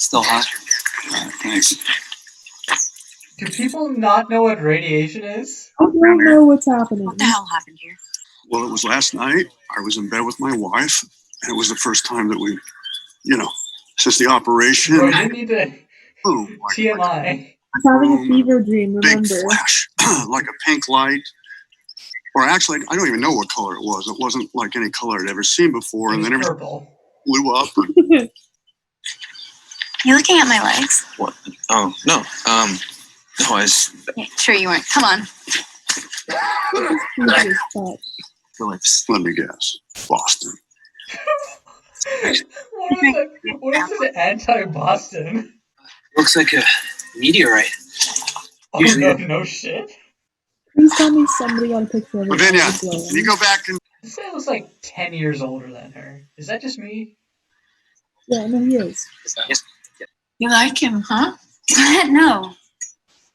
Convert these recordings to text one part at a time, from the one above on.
Still hot. Thanks. Do people not know what radiation is? I don't know what's happening. What the hell happened here? Well, it was last night. I was in bed with my wife, and it was the first time that we, since the operation. Bro, you need to Boom, TMI. He's having a fever dream, big remember? flash, like a pink light. Or actually, I don't even know what color it was. It wasn't like any color I'd ever seen before. And then everything Purple. blew up. You looking at my legs? What? Oh, no. No, I was... Yeah, sure you weren't. Come on. Phillips. Let me guess. Boston. What is it anti-Boston? Looks like a meteorite. Oh, Usually no shit. Please tell me somebody got a picture of it. Lavinia, can you go back and... This guy looks like 10 years older than her. Is that just me? Yeah, no, he is. You like him, huh? No.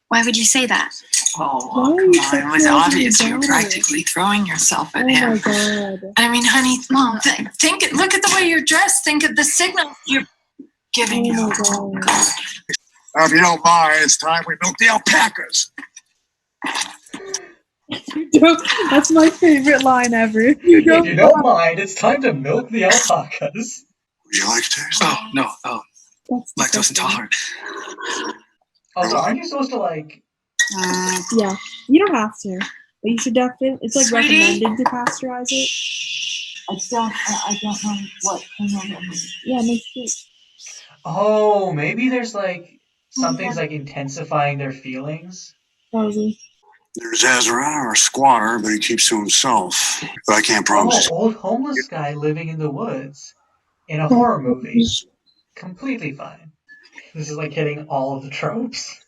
Why would you say that? Oh, Why are come you on. so It was close to obvious your you were daughter? practically throwing yourself at Oh him. my god. I mean, honey, Mom, look at the way you're dressed. Think of the signal you're giving Oh him. my god. If you don't mind, it's time we milk the alpacas. That's my favorite line ever. If you don't mind, it's time to milk the alpacas. Would you like to taste? Oh, no. Oh, That's lactose disgusting. intolerant. Oh, so aren't you supposed to like... Yeah, you don't have to, but you should definitely. It's like Sweetie? recommended to pasteurize it. I don't know what came over me. Yeah, no shit. Oh, maybe there's like... Something's like intensifying their feelings. Probably. There's Ezra, our squatter, but he keeps to himself. But I can't promise. Oh, old homeless guy living in the woods. In a horror movie. Completely fine. This is like hitting all of the tropes.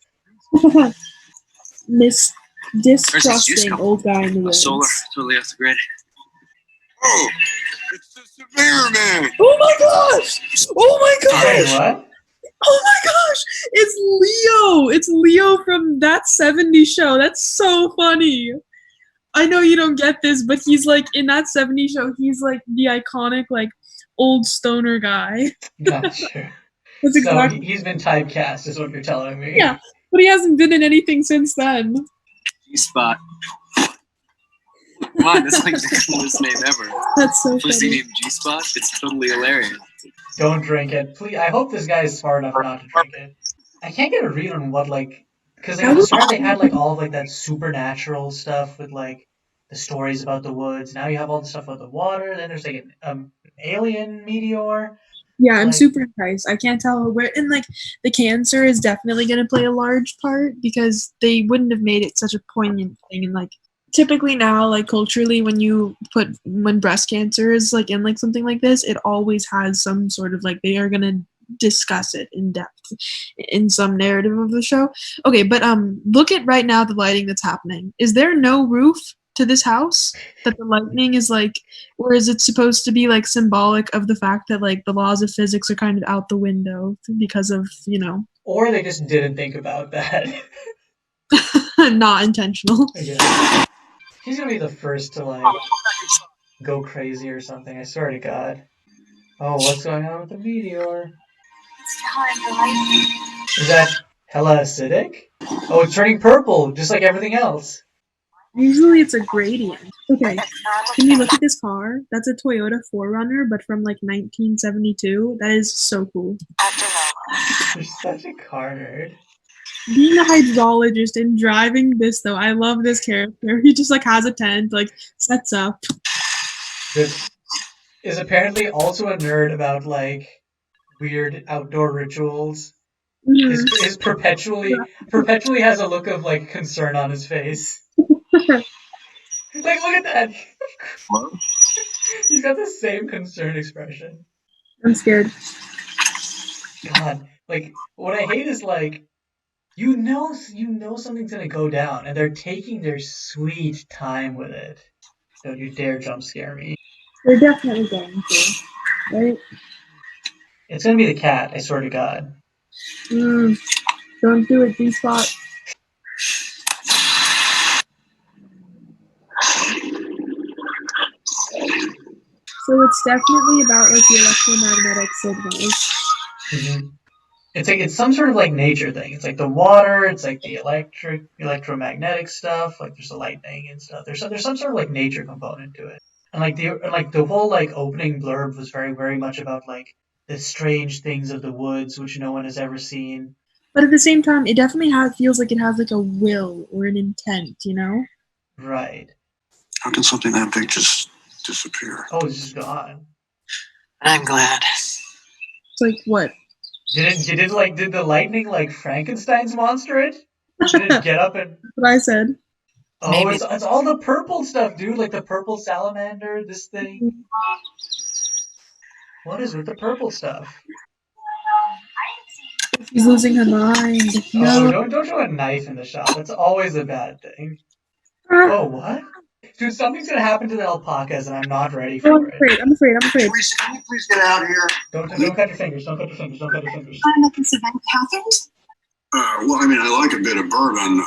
Distrusting old guy in the woods. Solar, totally off the grid. Oh, it's the severe man. Oh my gosh! Oh my Wait, gosh! what? Oh my gosh! It's Leo! It's Leo from That 70s Show. That's so funny. I know you don't get this, but he's like, in That 70s Show, he's like the iconic, like, old stoner guy. Gotcha. That's So exactly. he's been typecast, is what you're telling me. Yeah, but he hasn't been in anything since then. G-Spot. Come on, that's like the coolest name ever. That's so Pussy funny. named G-Spot? It's totally hilarious. Don't drink it. Please. I hope this guy is smart enough not to drink it. I can't get a read on what, like... Because like, at the start they had like all of like that supernatural stuff with like the stories about the woods. Now you have all the stuff about the water. Then there's like an alien meteor. Yeah, I'm Like- super impressed. I can't tell where, and like the cancer is definitely going to play a large part because they wouldn't have made it such a poignant thing. And like typically now, like culturally, when breast cancer is like in like something like this, it always has some sort of like they are going to discuss it in depth in some narrative of the show. Okay, but look at right now the lighting that's happening. Is there no roof to this house that the lightning is like, or is it supposed to be like symbolic of the fact that like the laws of physics are kind of out the window because of, Or they just didn't think about that. not intentional. Yeah. He's gonna be the first to like go crazy or something, I swear to God. Oh, what's going on with the meteor? Is that hella acidic? Oh, it's turning purple, just like everything else. Usually it's a gradient. Okay, can you look at this car? That's a Toyota 4Runner, but from like 1972. That is so cool. You're such a car nerd. Being a hydrologist and driving this though, I love this character. He just like has a tent, like sets up. This is apparently also a nerd about like weird outdoor rituals. Mhm. Is perpetually has a look of like concern on his face. Like, look at that. He's got the same concerned expression. I'm scared. God, like what I hate is like you know something's gonna go down and they're taking their sweet time with it. Don't you dare jump scare me. They're definitely going to, right? It's gonna be the cat, I swear to God. Don't do it, G-Spot. So it's definitely about like the electromagnetic signals. Mm-hmm. it's some sort of like nature thing. It's like the water, it's like the electromagnetic stuff, like there's the lightning and stuff. There's some sort of like nature component to it. And the whole like opening blurb was very much about like the strange things of the woods which no one has ever seen. But at the same time, it definitely feels like it has like a will or an intent, you know? Right. How can something that big just disappear? Oh, it's just gone. I'm glad. It's like, what? Did the lightning like Frankenstein's monster it? Did it get up and What I said. oh, Maybe. it's all the purple stuff, dude. Like the purple salamander, this thing. What is with the purple stuff? She's losing her mind. Oh, No. don't show a knife in the shop. That's always a bad thing. Ah, Oh, what? Dude, something's gonna happen to the alpacas, and I'm not ready no, for it. I'm afraid. Please, can you please get out here? Don't cut your fingers. Don't cut your fingers. Don't cut your fingers. Time that this event happened? Well, I mean, I like a bit of bourbon.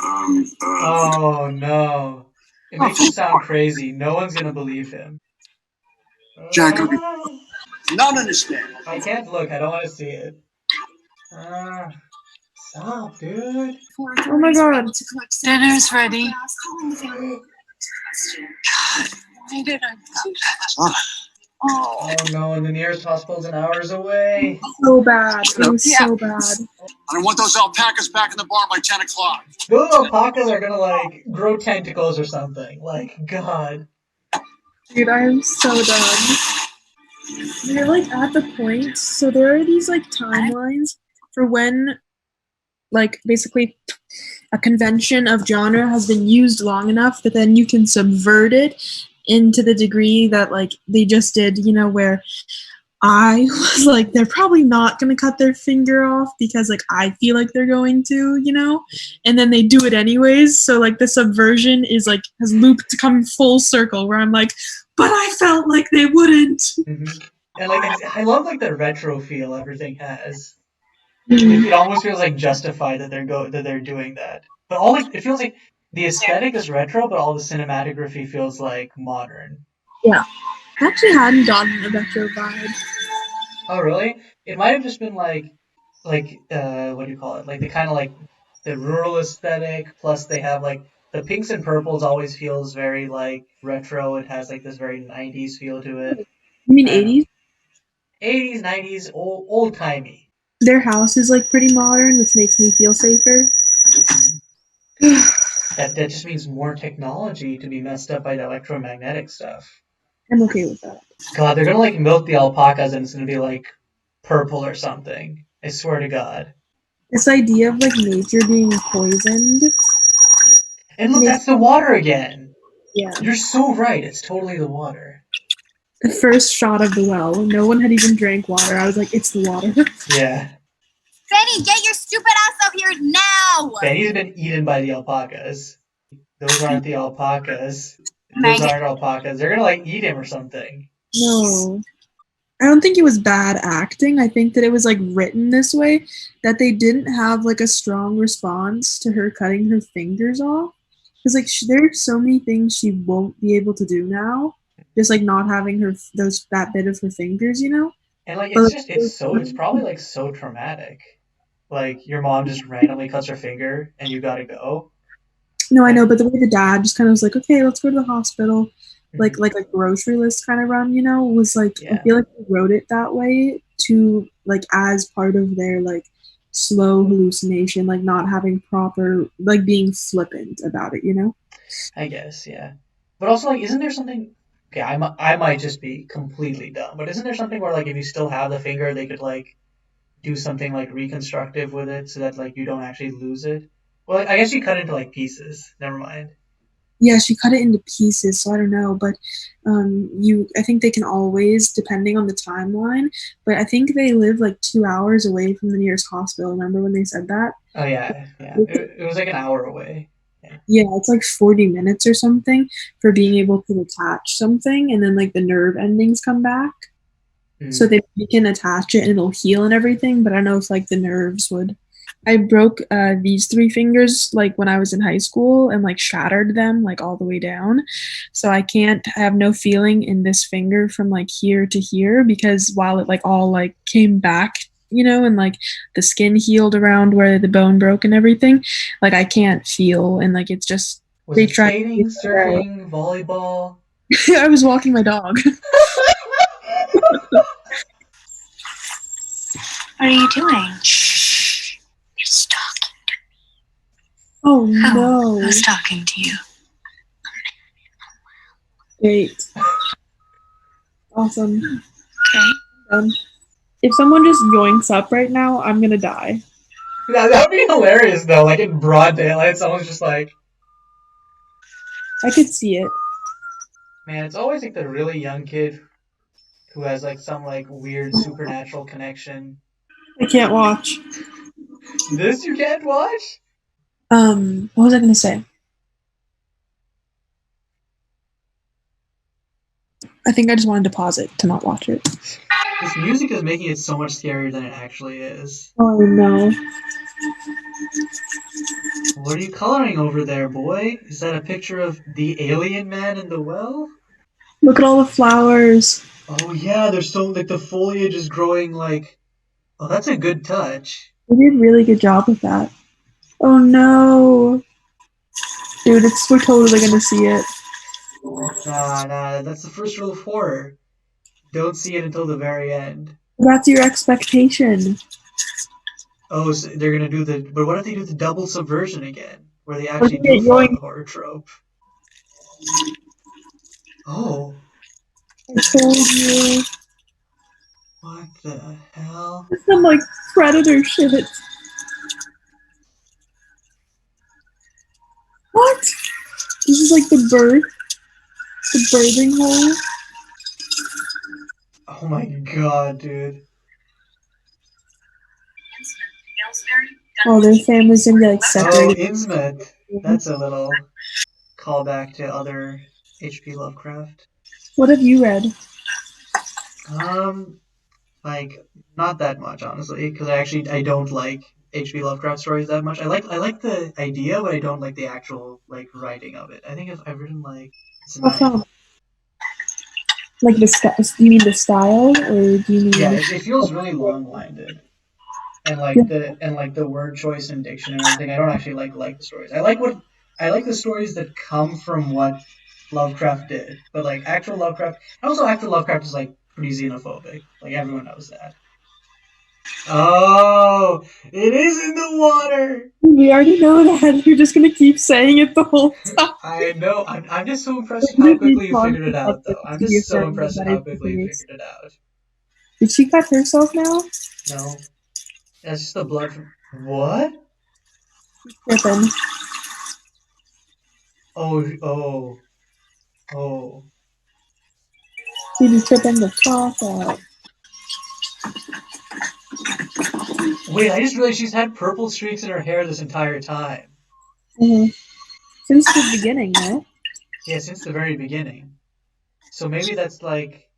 Oh no! It makes him sound crazy. No one's gonna believe him. Jack, Ah, not understand. I can't look. I don't want to see it. Stop, dude. Oh my God. Dinner's ready. I was calling the family. Why did I do Ah, Oh no! And the nearest hospital's an hours away. So bad. It was Yeah. so bad. I don't want those alpacas back in the barn by 10 o'clock. Those alpacas are gonna like grow tentacles or something. Like God. Dude, I am so done. They're like at the point, so there are these like timelines for when like basically a convention of genre has been used long enough that then you can subvert it into the degree that like they just did, you know, where I was like, they're probably not going to cut their finger off because like I feel like they're going to, you know, and then they do it anyways. So like the subversion is like has looped to come full circle where I'm like, but I felt like they wouldn't. Mm-hmm. And like I love like the retro feel everything has. Mhm. It almost feels like justified that they're doing that. But all like it feels like the aesthetic is retro, but all the cinematography feels like modern. I actually hadn't gotten a retro vibe. Oh really? It might have just been like what do you call it? Like the kind of like the rural aesthetic. Plus they have like the pinks and purples always feels very like retro. It has like this very 90s feel to it. You mean I don't know. 80s? 80s, 90s, old timey. Their house is like pretty modern, which makes me feel safer. That just means more technology to be messed up by the electromagnetic stuff. I'm okay with that. God, they're gonna like milk the alpacas and it's gonna be like purple or something. I swear to God. This idea of like nature being poisoned. And look, that's the water again. Yeah. You're so right. It's totally the water. The first shot of the well, no one had even drank water. I was like, it's the water. Yeah. Benny, get your stupid ass up here now! Benny's been eaten by the alpacas. Those aren't the alpacas. Those Maggot. aren't alpacas. They're gonna like eat him or something. No. I don't think it was bad acting. I think that it was like written this way that they didn't have like a strong response to her cutting her fingers off. Because like there's so many things she won't be able to do now. Just like not having that bit of her fingers, you know? And like But, it's probably like so traumatic. Like your mom just randomly cuts her finger and you gotta go. no, I know, but the way the dad just kind of was like, okay, let's go to the hospital. Like a grocery list kind of run, you know, was like I Yeah. feel like they wrote it that way to like as part of their like slow hallucination, like not having proper like being flippant about it, you know? I guess, yeah. But also, like, isn't there something? Okay, I might just be completely dumb, but isn't there something where, like, if you still have the finger, they could like do something like reconstructive with it, so that like you don't actually lose it? Well, I guess you cut it into like pieces. Never mind. Yeah, she cut it into pieces, so I don't know, but I think they can always, depending on the timeline, but I think they live like 2 hours away from the nearest hospital. Remember when they said that? Oh yeah. It was like an hour away. Yeah, it's like 40 minutes or something for being able to attach something, and then like the nerve endings come back. So they can attach it and it'll heal and everything, but I don't know if like the nerves would. I broke these 3 fingers like when I was in high school and like shattered them like all the way down. So I can't have no feeling in this finger from like here to here because while it like all like came back and like the skin healed around where the bone broke and everything. Like I can't feel, and like it's just Was they it tried. skating, surfing, volleyball? I was walking my dog. What are you doing? Shh. He's talking. Oh no! Who's talking to you? Great, awesome. Okay. If someone just yoinks up right now, I'm gonna die. That'd be hilarious though. Like in broad daylight, someone's just like, I could see it. man, it's always like the really young kid who has like some like weird supernatural connection. I can't watch. This you can't watch? What was I gonna say? I think I just wanted to pause it to not watch it. This music is making it so much scarier than it actually is. Oh no. What are you coloring over there, boy? Is that a picture of the alien man in the well? Look at all the flowers. Oh yeah, there's so like the foliage is growing like. Oh, that's a good touch. They did a really good job with that. Oh no. Dude, we're totally gonna see it. Nah, that's the first rule of horror. Don't see it until the very end. That's your expectation. Oh, so they're gonna do the. But what if they do the double subversion again, where they actually do follow the horror trope? Oh. I told you. What the hell? Some like predator shit. What? This is like the birthing hole. Oh my god, dude. Oh, their family's gonna be like Oh, separated. Innsmouth. That's a little callback to other H.P. Lovecraft. What have you read? Like not that much, honestly, because I don't like H.P. Lovecraft stories that much. I like the idea, but I don't like the actual like writing of it. I think I've written like it's How come? Like the you mean the style, or do you mean? Yeah, it feels really long-winded, and like the word choice and diction and everything. I don't actually like the stories. I like the stories that come from what Lovecraft did, but like actual Lovecraft, and also actual Lovecraft is like pretty xenophobic. Like everyone knows that. Oh, it is in the water. We already know that. You're just gonna keep saying it the whole time. I know. I'm just so impressed with how quickly you figured it out, though. I'm just so impressed with how quickly you figured it out. Did she cut herself now? No, that's just the blood from what? Tripping. Oh. She be tripping the top out. Wait, I just realized she's had purple streaks in her hair this entire time. Mm-hmm. Since the beginning, no? Yeah, since the very beginning. So maybe that's like,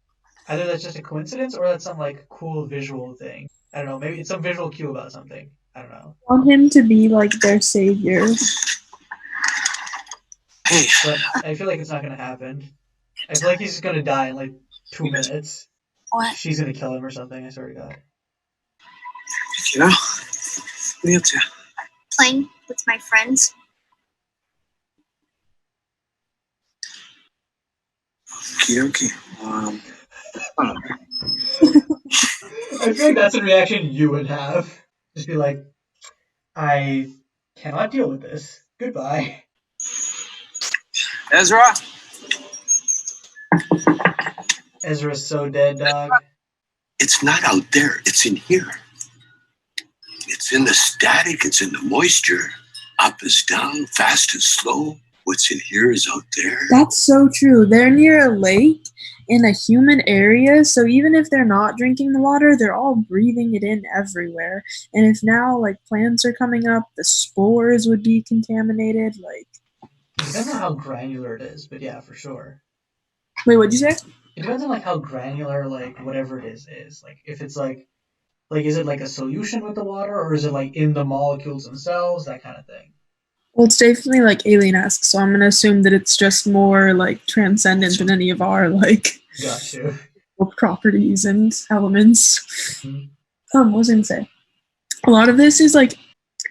either that's just a coincidence or that's some like cool visual thing. I don't know, maybe it's some visual cue about something. I don't know. I want him to be like their savior. Hey. But I feel like it's not gonna happen. I feel like he's just gonna die in like 2 minutes. What? She's gonna kill him or something, I swear to God. Yeah? What are you up to? Playing with my friends. Okay. I feel like that's a reaction you would have. Just be like, I cannot deal with this. Goodbye. Ezra? Ezra's so dead, dog. It's not out there. It's in here. It's in the static. It's in the moisture. Up is down, fast is slow. What's in here is out there. That's so true. They're near a lake in a human area, so even if they're not drinking the water, they're all breathing it in everywhere. And if now like plants are coming up, the spores would be contaminated. Like, It depends on how granular it is, but yeah, for sure. wait, what'd you say? It depends on like how granular like whatever it is. Like if it's like is it like a solution with the water or is it like in the molecules themselves, that kind of thing. Well, it's definitely like alien-esque, so I'm gonna assume that it's just more like transcendent than any of our like Got you. properties and elements. Mm-hmm. What was I gonna say? A lot of this is like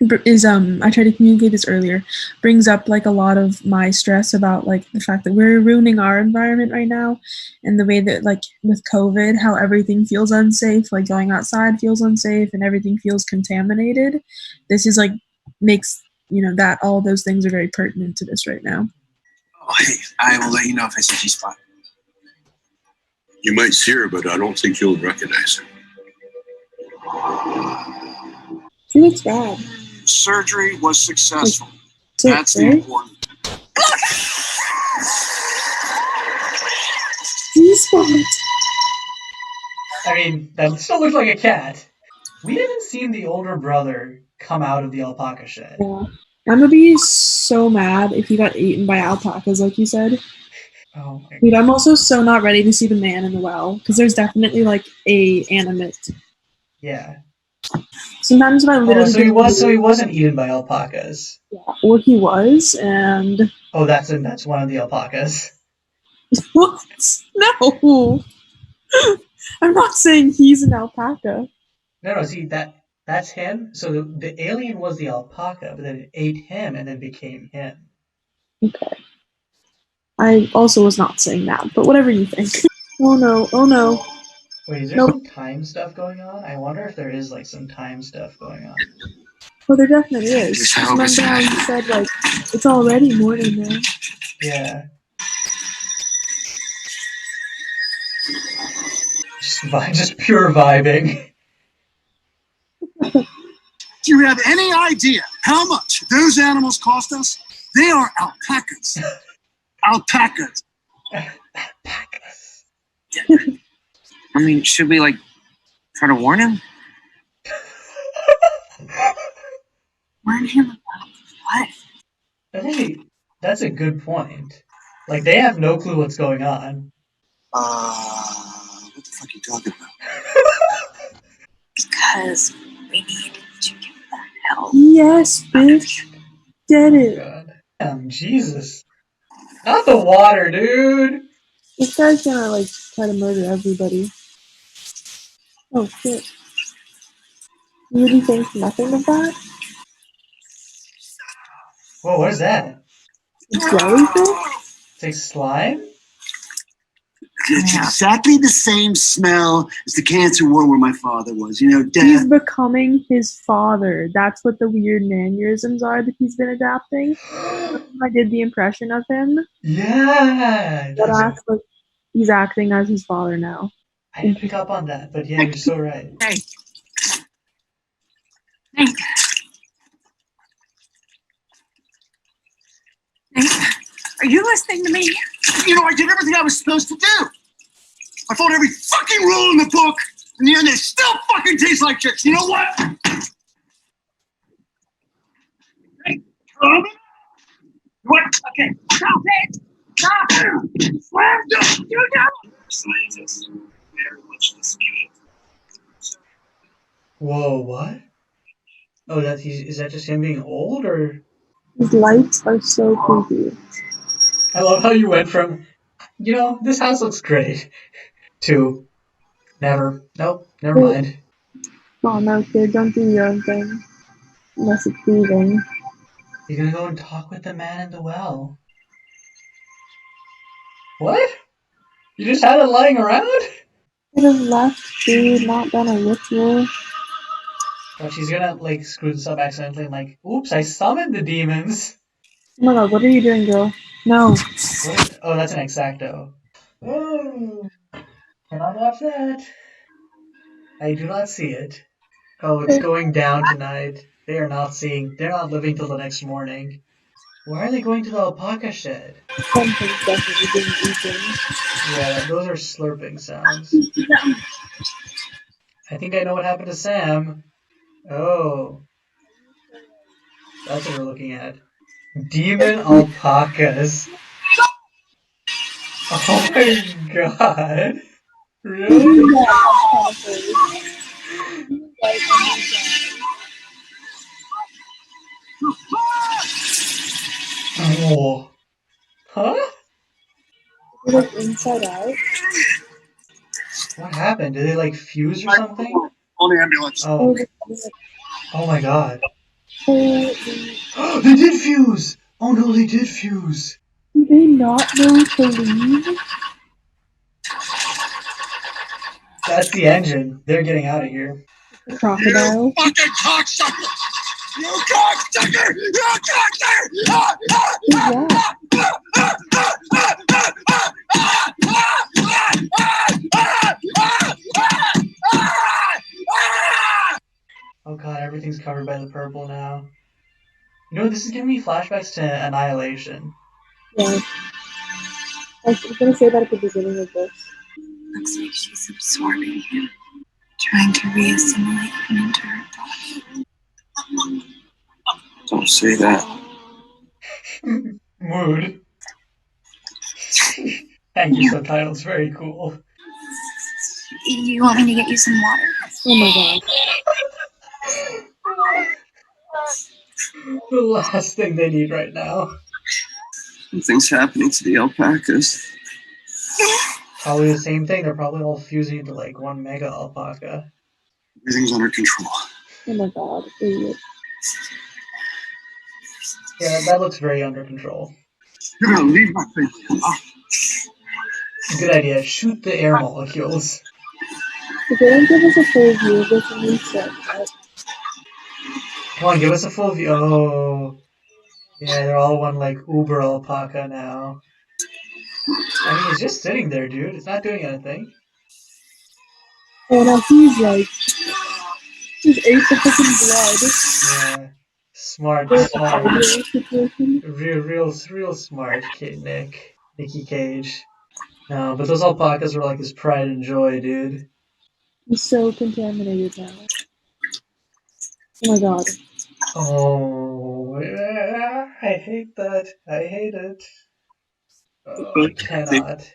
I tried to communicate this earlier, brings up like a lot of my stress about like the fact that we're ruining our environment right now, and the way that like with COVID, how everything feels unsafe, like going outside feels unsafe and everything feels contaminated. This is like makes that all those things are very pertinent to this right now. Oh, hey, I will let you know if I see G-Spot. You might see her, but I don't think you'll recognize her. She looks bad. Surgery was successful. So, That's the important. G-Spot. I mean, that still looks like a cat. We haven't seen the older brother come out of the alpaca shed. Yeah. I'm gonna be so mad if he got eaten by alpacas, like you said. Oh my Dude, god. I'm also so not ready to see the man in the well because there's definitely like a animate. Yeah. Sometimes when I Oh, literally so he wasn't eaten by alpacas. or he was, and Oh, that's one of the alpacas. what? No, I'm not saying he's an alpaca. No, see that's him. So the alien was the alpaca, but then it ate him and then became him. Okay. I also was not saying that, but whatever you think. Oh no! Oh no! Wait, is there Nope. some time stuff going on? I wonder if there is like some time stuff going on. Oh, there definitely is. Just Just hope it's remember how you not. said like it's already morning now. Yeah. Just pure vibing. Do you have any idea how much those animals cost us? They are alpacas. Alpacas. Alpacas. I mean, should we like try to warn him? Warn him about what? That's a good point. Like they have no clue what's going on. What the fuck are you talking about? Because we need to get the hell. Yes, bitch. Get Oh it. god. Jesus. Not the water, dude. This guy's gonna like try to murder everybody. Oh shit. You really think nothing of that? Whoa, what is that? It's jellyfish? It's like slime? It's exactly the same smell as the cancer ward where my father was. You know, He's death. becoming his father. That's what the weird mannerisms are that he's been adapting. I did the impression of him. Yeah. That acts like he's acting as his father now. I didn't pick up on that, but yeah, you're so right. Hey. Hey. Hey. Are you listening to me? You know, I did everything I was supposed to do. I followed every fucking rule in the book. In the end, it still fucking tastes like chicks. You know what? Hey, what? Okay, stop it! Stop it! Slam dunk! You know! Scientists very much disputed. Whoa, what? Oh, is that just him being old, or? His lights are so creepy. I love how you went from, this house looks great, to nope, never mind. Oh no, kid, don't do your own thing. Unless it's thieving. You're gonna go and talk with the man in the well. What? You just had it lying around? Could have left, dude, not done a ritual. But she's gonna, like, screw this up accidentally and, like, oops, I summoned the demons. Oh my god, what are you doing, girl? No. Oh, that's an exacto. Oh, cannot watch that. I do not see it. Oh, it's going down tonight. They're not living till the next morning. Why are they going to the alpaca shed? Something's definitely being eaten. Yeah, those are slurping sounds. I think I know what happened to Sam. Oh, that's what we're looking at. Demon alpacas. Oh my god. Really? Oh. Huh? Like inside out. What happened? Did they like fuse or something? Call the ambulance. Oh, oh my god. Holy- They did fuse! Oh no, they did fuse! Do they not know to leave? That's the engine. They're getting out of here. Crocodile. You fucking cocksucker! You cocksucker! You cocksucker! Ah, ah, Who's ah, that? ah, ah, ah, ah, ah, ah, ah, ah, ah, ah, ah, ah. Oh god, everything's covered by the purple now. You know, this is giving me flashbacks to Annihilation. Yeah. I was gonna say that at the beginning of this. Looks like she's absorbing him, trying to re-assimilate him into her body. Don't say that. Mood. Thank you, subtitles. Very cool. You want me to get you some water? Oh my god. The last thing they need right now. Something's happening to the alpacas. Probably the same thing. They're probably all fusing into like one mega alpaca. Everything's under control. Oh my god. Idiot. Yeah, that looks very under control. You're gonna leave my face, huh? Good idea. Shoot the air molecules. If they don't give us a full view of this in these sets, Come on, give us a full view. Oh. Yeah, they're all one like uber alpaca now. I mean, it's just sitting there, dude. It's not doing anything. oh now he's like, he's ate the fucking blood. Yeah. Smart, There's a smart. fighting situation. Real smart kid, Nicky Cage. No, but those alpacas were like his pride and joy, dude. He's so contaminated now. Oh my god. Oh, yeah, I hate that. I hate it. Oh, I cannot.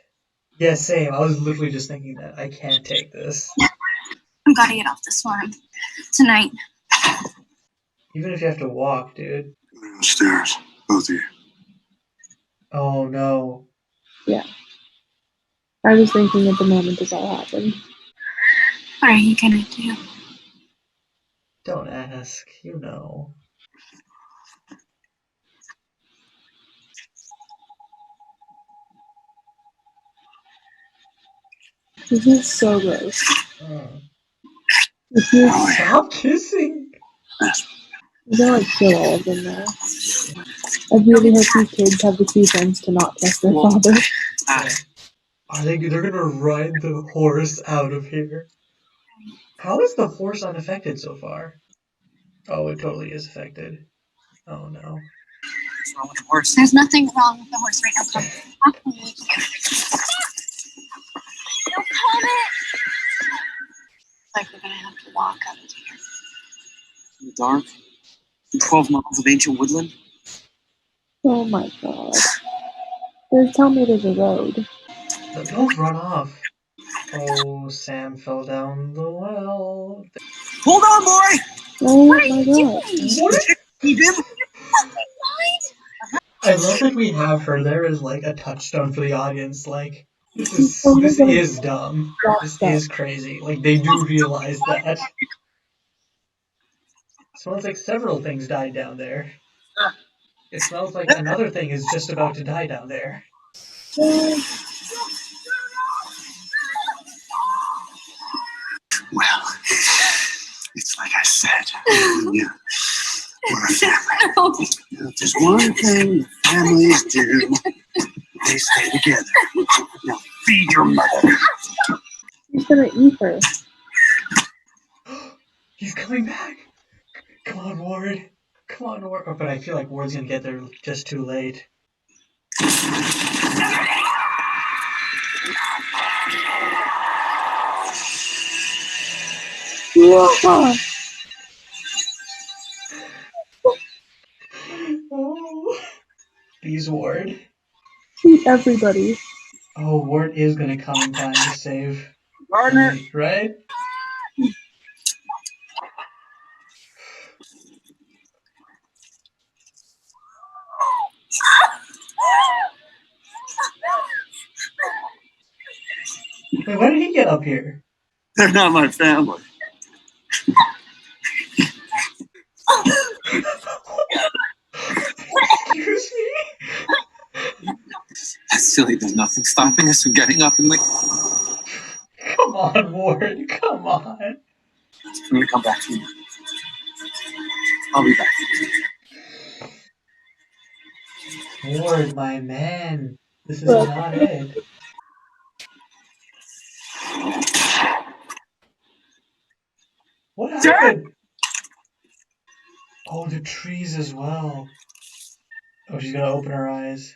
Yeah, same. I was literally just thinking that. I can't take this. I've got to get off this farm tonight. Even if you have to walk, dude. Downstairs, both of you. Oh no. Yeah. I was thinking at the moment this all happened. What are you gonna do? Don't ask. You know. This is so gross. Oh. If you Stop kissing! they'll like kill all of them now. I really hope these kids have the true sense to not trust their father. Are they? They're gonna ride the horse out of here. How is the horse unaffected so far? Oh, it totally is affected. Oh no. What's wrong with the horse? There's nothing wrong with the horse right now. Come. No comment. Like we're gonna have to walk out of here. In the dark? In 12 miles of ancient woodland? Oh my god. They tell me there's a road. But don't run off. Oh, Sam fell down the well. Hold on, boy! Oh my god. What? He did. I love that we have her there as like a touchstone for the audience. Like this is dumb. This is crazy. Like they do realize that. Smells like several things died down there. It smells like another thing is just about to die down there. Well, it's like I said. Yeah. We're a family. If there's one thing families do, they stay together. Now feed your mother. He's gonna eat her. He's coming back. Come on, Ward. Come on, Ward. Oh, but I feel like Ward's gonna get there just too late. Yeah. Oh. Please, Ward. Eat everybody. Oh, Ward is gonna come in time to save. Gardner! Right? Wait, why did he get up here? They're not my family. Silly, there's nothing stopping us from getting up and like. Come on, Ward. Come on. I'm gonna come back to you. I'll be back. Ward, my man. This is not it. What happened? Oh, the trees as well. Oh, she's gonna open her eyes.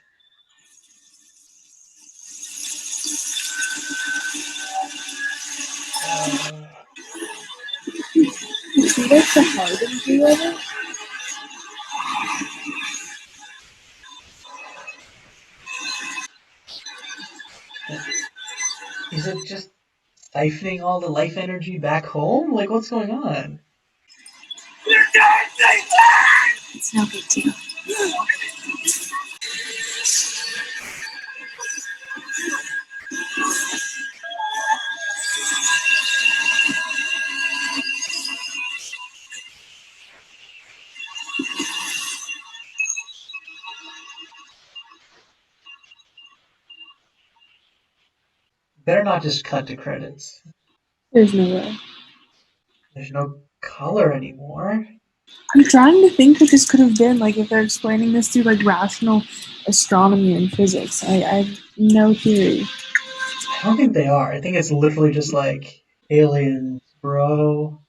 You see like the hardened of it? Is it just siphoning all the life energy back home? Like, what's going on? It's no big deal. Better not just cut to credits. There's no way. There's no color anymore. I'm trying to think what this could have been, like if they're explaining this through like rational astronomy and physics. I have no theory. I don't think they are. I think it's literally just like aliens, bro.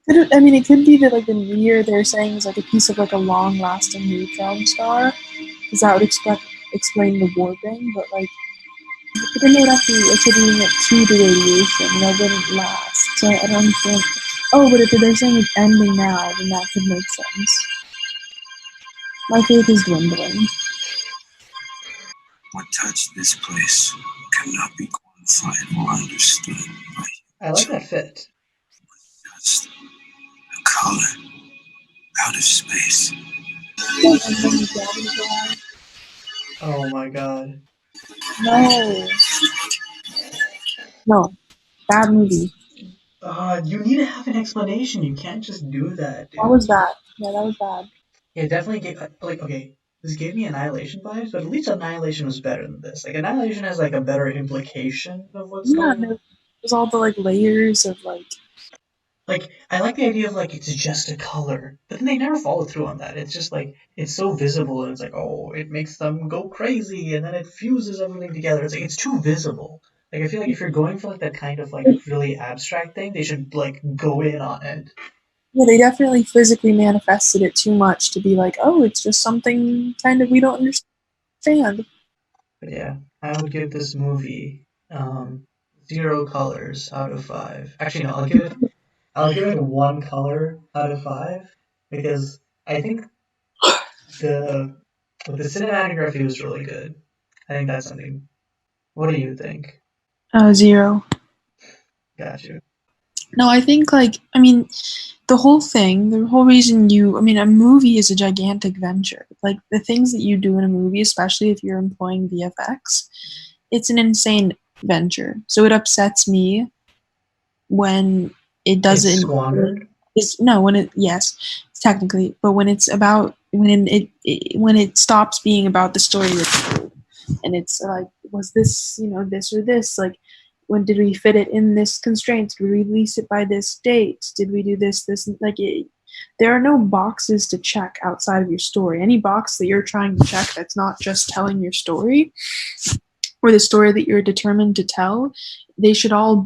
I mean, it could be that like the meteor they're saying is like a piece of like a long-lasting neutron star, because that would explain the warping. But like, but then they would have to attributing it to the radiation, and that wouldn't last. So I don't understand. Oh, but if they're saying it's ending now, then that could make sense. My faith is dwindling. What touched this place cannot be quantified or understood by I like that fit. just a color out of space. Oh my god. No. No. Bad movie. You need to have an explanation. You can't just do that, dude. That was bad. Yeah, that was bad. It definitely gave like okay. This gave me Annihilation vibes, but at least Annihilation was better than this. Like Annihilation has like a better implication of what's Yeah, going on. there's all the like layers of like. Like I like the idea of like it's just a color, but then they never follow through on that. It's just like it's so visible, and it's like oh, it makes them go crazy, and then it fuses everything together. It's like it's too visible. Like I feel like if you're going for like that kind of like really abstract thing, they should like go in on it. Yeah, they definitely physically manifested it too much to be like, oh, it's just something kind of we don't understand. But yeah, I would give this movie 0 colors out of 5. Actually, no, I'll give it 1 color out of 5 because I think the cinematography was really good. I think that's something. What do you think? 0. Got you. No, I think like I mean, the whole reason a movie is a gigantic venture. Like the things that you do in a movie, especially if you're employing VFX, it's an insane venture. So it upsets me when it doesn't. It's squandered. Yes, technically, but when it's about when it stops being about the story that's told, and it's like, was this this or this, like when did we fit it in this constraint? Did we release it by this date? Did we do this like it, there are no boxes to check outside of your story. Any box that you're trying to check that's not just telling your story or the story that you're determined to tell, they should all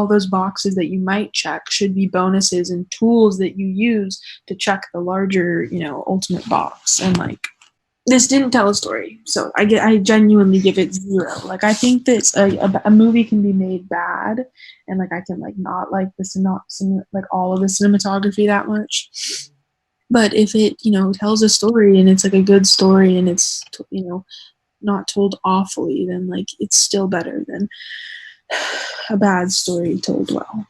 those boxes that you might check should be bonuses and tools that you use to check the larger, ultimate box. And like this didn't tell a story, so I genuinely give it 0. Like I think that a movie can be made bad, and like I can like not like like all of the cinematography that much. But if it tells a story and it's like a good story and it's not told awfully, then like it's still better than a bad story told well.